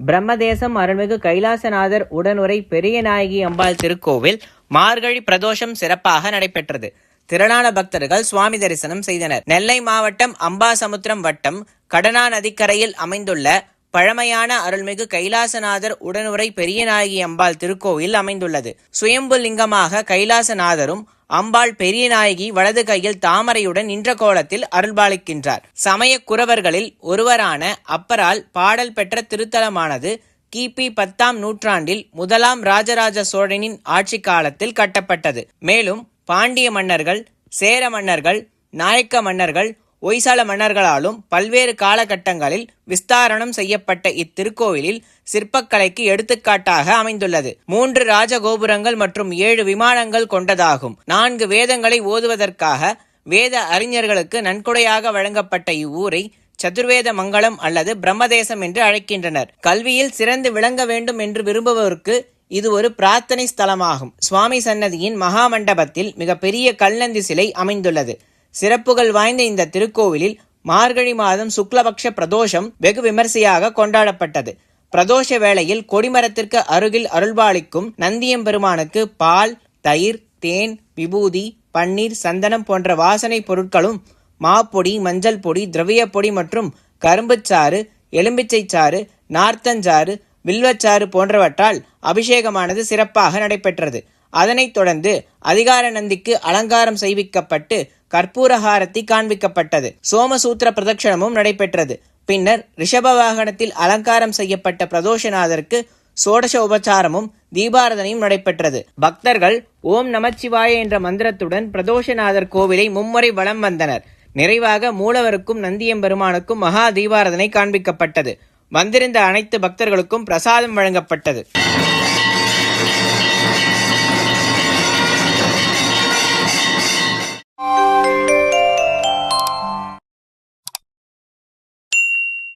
பிரம்மதேசம் அருள்மிகு கைலாசநாதர் உடனுரை பெரியநாயகி அம்பாள் திருக்கோவில் மார்கழி பிரதோஷம் சிறப்பாக நடைபெற்றது. திரளான பக்தர்கள் சுவாமி தரிசனம் செய்தனர். நெல்லை மாவட்டம் அம்பாசமுத்திரம் வட்டம் கடனா நதிக்கரையில் அமைந்துள்ள பழமையான அருள்மிகு கைலாசநாதர் உடனுரை பெரியநாயகி அம்பாள் திருக்கோவில் அமைந்துள்ளது. சுயம்பு லிங்கமாக கைலாசநாதரும் அம்பாள் பெரியநாயகி வலது கையில் தாமரையுடன் நின்ற கோலத்தில் அருள்பாலிக்கின்றார். சமய குரவர்களில் ஒருவரான அப்பரால் பாடல் பெற்ற திருத்தலமானது கிபி 10ஆம் நூற்றாண்டில் முதலாம் ராஜராஜ சோழனின் ஆட்சி காலத்தில் கட்டப்பட்டது. மேலும் பாண்டிய மன்னர்கள், சேர மன்னர்கள், நாயக்க மன்னர்கள், ஒய்சால மன்னர்களாலும் பல்வேறு காலகட்டங்களில் விஸ்தாரணம் செய்யப்பட்ட இத்திருக்கோவிலில் சிற்பக்கலைக்கு எடுத்துக்காட்டாக அமைந்துள்ளது. 3 ராஜகோபுரங்கள் மற்றும் 7 விமானங்கள் கொண்டதாகும். 4 வேதங்களை ஓதுவதற்காக வேத அறிஞர்களுக்கு நன்கொடையாக வழங்கப்பட்ட இவ்வூரை சதுர்வேத மங்கலம் அல்லது பிரம்மதேசம் என்று அழைக்கின்றனர். கல்வியில் சிறந்து விளங்க வேண்டும் என்று விரும்புவோருக்கு இது ஒரு பிரார்த்தனை ஸ்தலமாகும். சுவாமி சன்னதியின் மகாமண்டபத்தில் மிகப்பெரிய கல்நந்தி சிலை அமைந்துள்ளது. சிறப்புகள் வாய்ந்த இந்த திருக்கோவிலில் மார்கழி மாதம் சுக்லபக்ஷ பிரதோஷம் வெகு விமர்சையாக கொண்டாடப்பட்டது. பிரதோஷ வேளையில் கொடிமரத்திற்கு அருகில் அருள்பாலிக்கும் நந்தியம்பெருமானுக்கு பால், தயிர், தேன், விபூதி, பன்னீர், சந்தனம் போன்ற வாசனை பொருட்களும் மாப்பொடி, மஞ்சள் பொடி, திரவிய பொடி மற்றும் கரும்புச்சாறு, எலும்பிச்சைச்சாறு, நார்த்தஞ்சாறு, வில்வச்சாறு போன்றவற்றால் அபிஷேகமானது சிறப்பாக நடைபெற்றது. அதனைத் தொடர்ந்து அதிகார நந்திக்கு அலங்காரம் செய்விக்கப்பட்டு கற்பூரஹாரத்தி காண்பிக்கப்பட்டது. சோமசூத்திர பிரதட்சணமும் நடைபெற்றது. பின்னர் ரிஷப வாகனத்தில் அலங்காரம் செய்யப்பட்ட பிரதோஷநாதருக்கு சோடச உபச்சாரமும் தீபாரதனையும் நடைபெற்றது. பக்தர்கள் ஓம் நமச்சிவாய என்ற மந்திரத்துடன் பிரதோஷநாதர் கோவிலை மும்முறை வலம் வந்தனர். நிறைவாக மூலவருக்கும் நந்தியம்பெருமானுக்கும் மகா தீபாரதனை காண்பிக்கப்பட்டது. வந்திருந்த அனைத்து பக்தர்களுக்கும் பிரசாதம் வழங்கப்பட்டது.